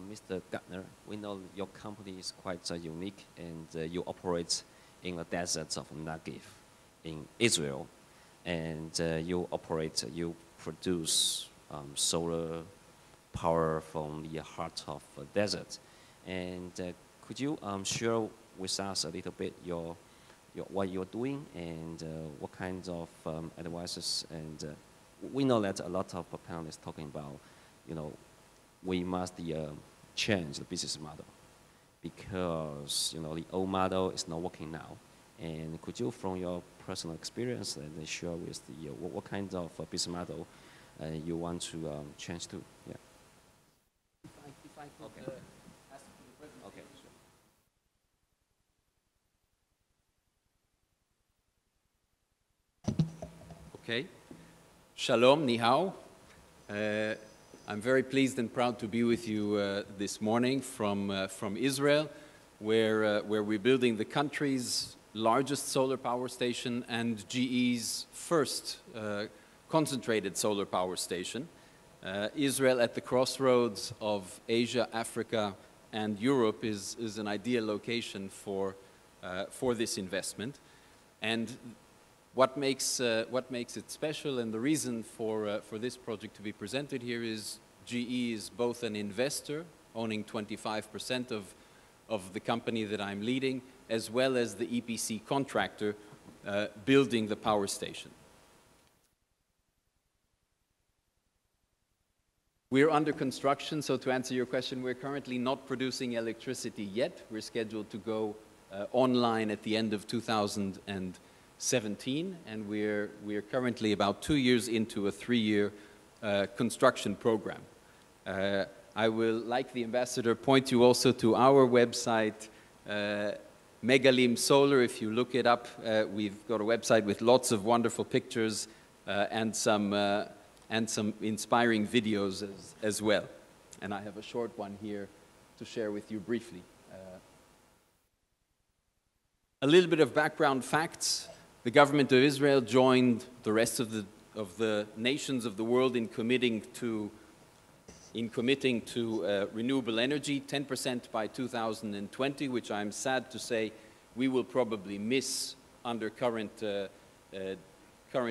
Mr. Gardner, we know your company is quite unique, and you operate in the deserts of Negev in Israel, and you produce solar power from the heart of the desert. And could you share with us a little bit what you're doing and what kinds of advices? And we know that a lot of panelists talking about, we must change the business model because the old model is not working now. And could you, from your personal experience, share with what kind of business model you want to change to? Yeah. If I could ask for the presentation. Okay, sure. Okay. Shalom Niihau. I'm very pleased and proud to be with you this morning from Israel, where we're building the country's largest solar power station and GE's first concentrated solar power station. Israel, at the crossroads of Asia, Africa, and Europe, is an ideal location for this investment. And what makes it special, and the reason for this project to be presented here, is GE is both an investor, owning 25% of the company that I'm leading, as well as the EPC contractor building the power station. We're under construction, so to answer your question, we're currently not producing electricity yet. We're scheduled to go online at the end of 2017, and we're currently about 2 years into a 3-year construction program. I will, like the ambassador, point you also to our website, Megalim Solar. If you look it up, we've got a website with lots of wonderful pictures and some inspiring videos as well. And I have a short one here to share with you briefly. A little bit of background facts. The government of Israel joined the rest of the nations of the world in committing to renewable energy, 10% by 2020, which I'm sad to say we will probably miss under current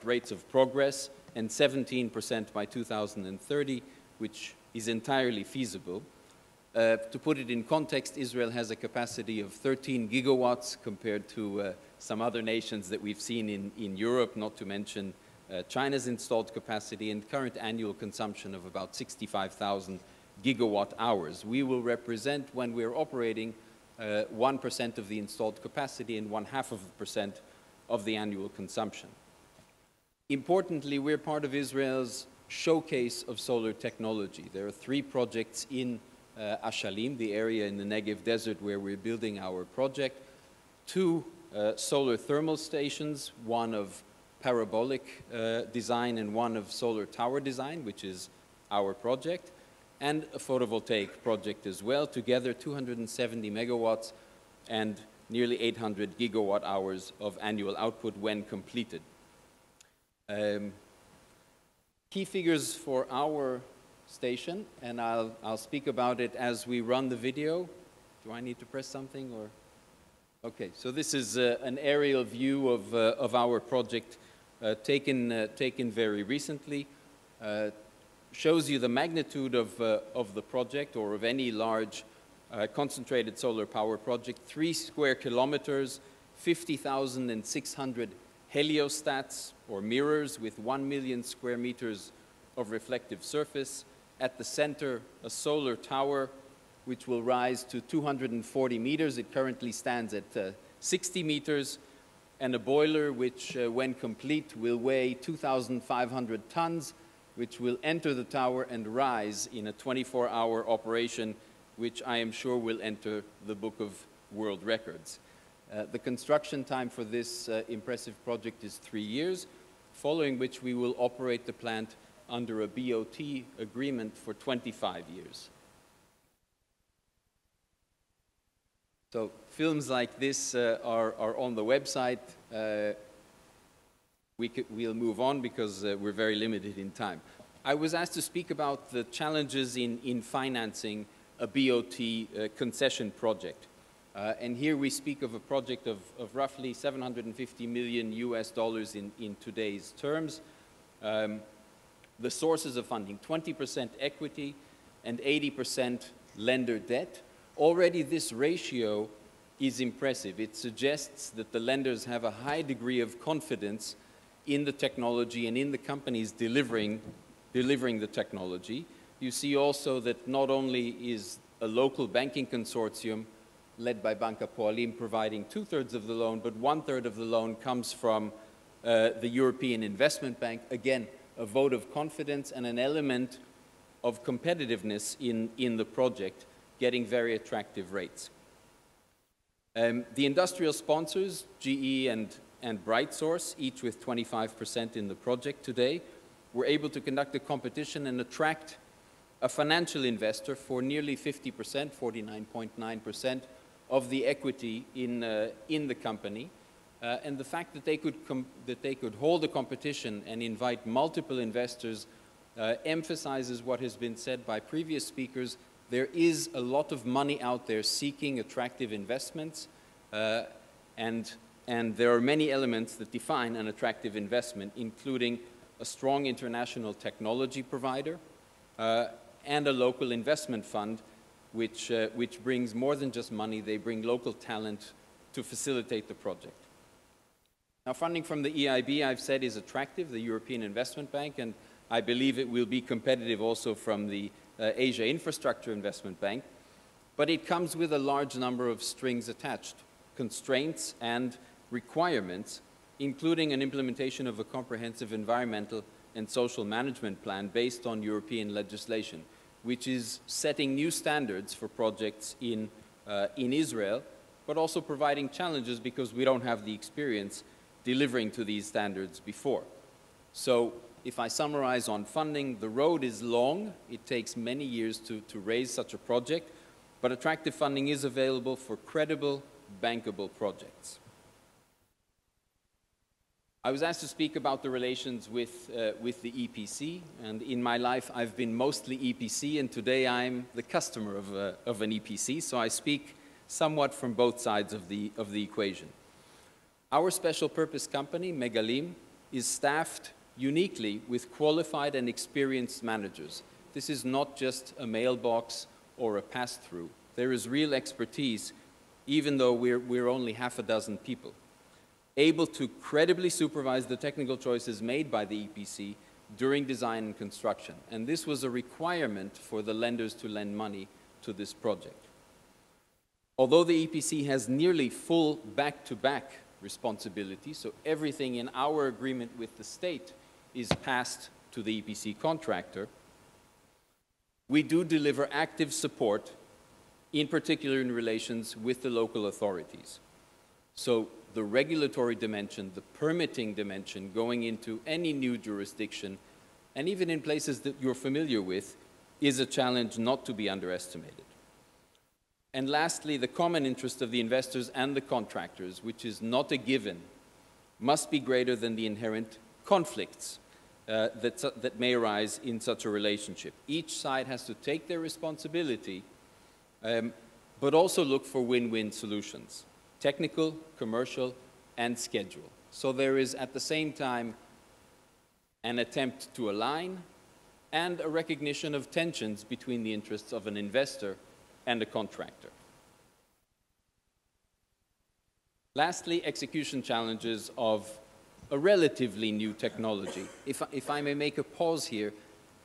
rates of progress, and 17% by 2030, which is entirely feasible. To put it in context, Israel has a capacity of 13 gigawatts compared to some other nations that we've seen in Europe, not to mention China's installed capacity and current annual consumption of about 65,000 gigawatt hours. We will represent, when we're operating, 1% of the installed capacity and 0.5% of the annual consumption. Importantly, we're part of Israel's showcase of solar technology. There are 3 projects in Ashalim, the area in the Negev desert where we're building our project, 2 solar thermal stations, one of parabolic design and one of solar tower design, which is our project, and a photovoltaic project as well, together 270 megawatts and nearly 800 gigawatt hours of annual output when completed. Key figures for our station, and I'll speak about it as we run the video. Do I need to press something, or? Okay, so this is an aerial view of our project taken very recently. Shows you the magnitude of the project, or of any large concentrated solar power project. 3 square kilometers, 50,600 heliostats, or mirrors, with 1 million square meters of reflective surface. At the center, a solar tower which will rise to 240 meters. It currently stands at 60 meters. And a boiler which, when complete, will weigh 2,500 tons, which will enter the tower and rise in a 24-hour operation, which I am sure will enter the Book of World Records. The construction time for this impressive project is 3 years, following which we will operate the plant under a BOT agreement for 25 years. So films like this are on the website. We'll move on because we're very limited in time. I was asked to speak about the challenges in financing a BOT concession project. And here we speak of a project of roughly $750 million in today's terms. The sources of funding, 20% equity and 80% lender debt. Already this ratio is impressive. It suggests that the lenders have a high degree of confidence in the technology and in the companies delivering the technology. You see also that not only is a local banking consortium led by Banca Poalim providing 2/3 of the loan, but 1/3 of the loan comes from the European Investment Bank. Again, a vote of confidence and an element of competitiveness in the project, getting very attractive rates. The industrial sponsors, GE and BrightSource, each with 25% in the project today, were able to conduct a competition and attract a financial investor for nearly 50%, 49.9% of the equity in the company. And the fact that they could hold a competition and invite multiple investors emphasizes what has been said by previous speakers. There is a lot of money out there seeking attractive investments, and there are many elements that define an attractive investment, including a strong international technology provider and a local investment fund, which brings more than just money. They bring local talent to facilitate the project. Now, funding from the EIB, I've said, is attractive, the European Investment Bank, and I believe it will be competitive also from the Asia Infrastructure Investment Bank, but it comes with a large number of strings attached, constraints and requirements, including an implementation of a comprehensive environmental and social management plan based on European legislation, which is setting new standards for projects in Israel, but also providing challenges because we don't have the experience delivering to these standards before. So if I summarize on funding, the road is long. It takes many years to raise such a project, but attractive funding is available for credible, bankable projects. I was asked to speak about the relations with the EPC, and in my life I've been mostly EPC, and today I'm the customer of an EPC, so I speak somewhat from both sides of the equation. Our special purpose company, Megalim, is staffed uniquely with qualified and experienced managers. This is not just a mailbox or a pass-through. There is real expertise, even though we're only half a dozen people, able to credibly supervise the technical choices made by the EPC during design and construction. And this was a requirement for the lenders to lend money to this project. Although the EPC has nearly full back-to-back responsibility, so everything in our agreement with the state is passed to the EPC contractor, we do deliver active support, in particular in relations with the local authorities. So the regulatory dimension, the permitting dimension going into any new jurisdiction, and even in places that you're familiar with, is a challenge not to be underestimated. And lastly, the common interest of the investors and the contractors, which is not a given, must be greater than the inherent conflicts that may arise in such a relationship. Each side has to take their responsibility, but also look for win-win solutions, technical, commercial, and schedule. So there is at the same time an attempt to align and a recognition of tensions between the interests of an investor and a contractor. Lastly, execution challenges of a relatively new technology. If I may make a pause here,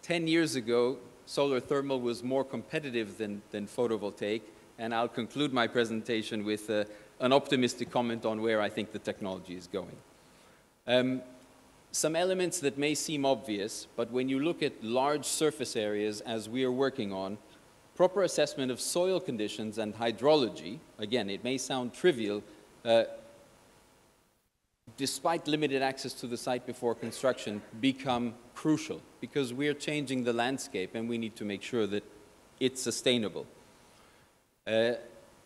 10 years ago, solar thermal was more competitive than photovoltaic, and I'll conclude my presentation with an optimistic comment on where I think the technology is going. Some elements that may seem obvious, but when you look at large surface areas as we are working on, proper assessment of soil conditions and hydrology, again, it may sound trivial, despite limited access to the site before construction, become crucial because we are changing the landscape and we need to make sure that it's sustainable.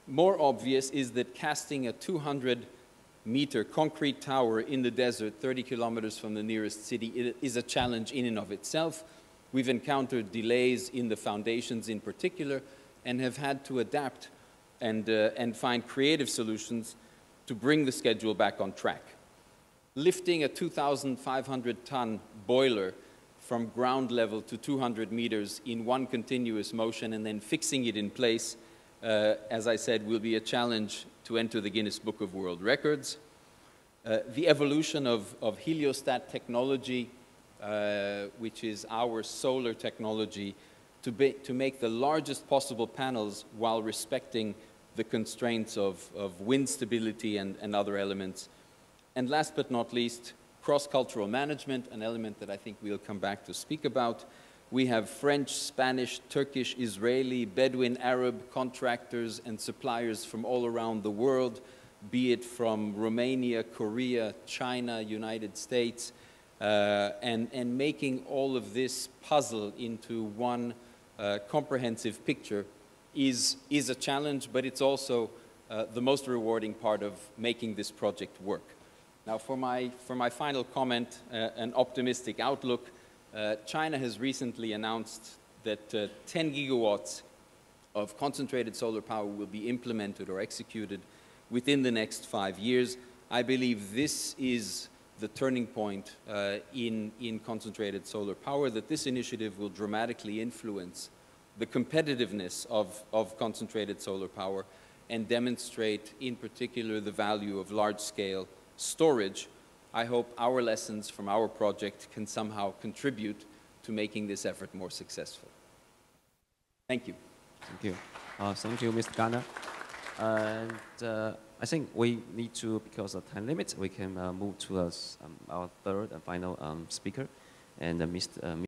More obvious is that casting a 200-meter concrete tower in the desert 30 kilometers from the nearest city is a challenge in and of itself. We've encountered delays in the foundations in particular, and have had to adapt and find creative solutions to bring the schedule back on track. Lifting a 2,500-ton boiler from ground level to 200 meters in one continuous motion and then fixing it in place, as I said, will be a challenge to enter the Guinness Book of World Records. The evolution of heliostat technology, which is our solar technology, to make the largest possible panels while respecting the constraints of wind stability and other elements. And last but not least, cross-cultural management, an element that I think we'll come back to speak about. We have French, Spanish, Turkish, Israeli, Bedouin, Arab contractors and suppliers from all around the world, be it from Romania, Korea, China, United States, and making all of this puzzle into one comprehensive picture is a challenge, but it's also the most rewarding part of making this project work. Now, for my final comment, an optimistic outlook, China has recently announced that 10 gigawatts of concentrated solar power will be implemented or executed within the next 5 years. I believe this is the turning point in concentrated solar power, that this initiative will dramatically influence the competitiveness of concentrated solar power and demonstrate in particular the value of large-scale storage. I hope our lessons from our project can somehow contribute to making this effort more successful. Thank you. Thank you. Thank you, Mr. Garner. And I think we need to, because of time limit, we can move to our third and final speaker, and Mr.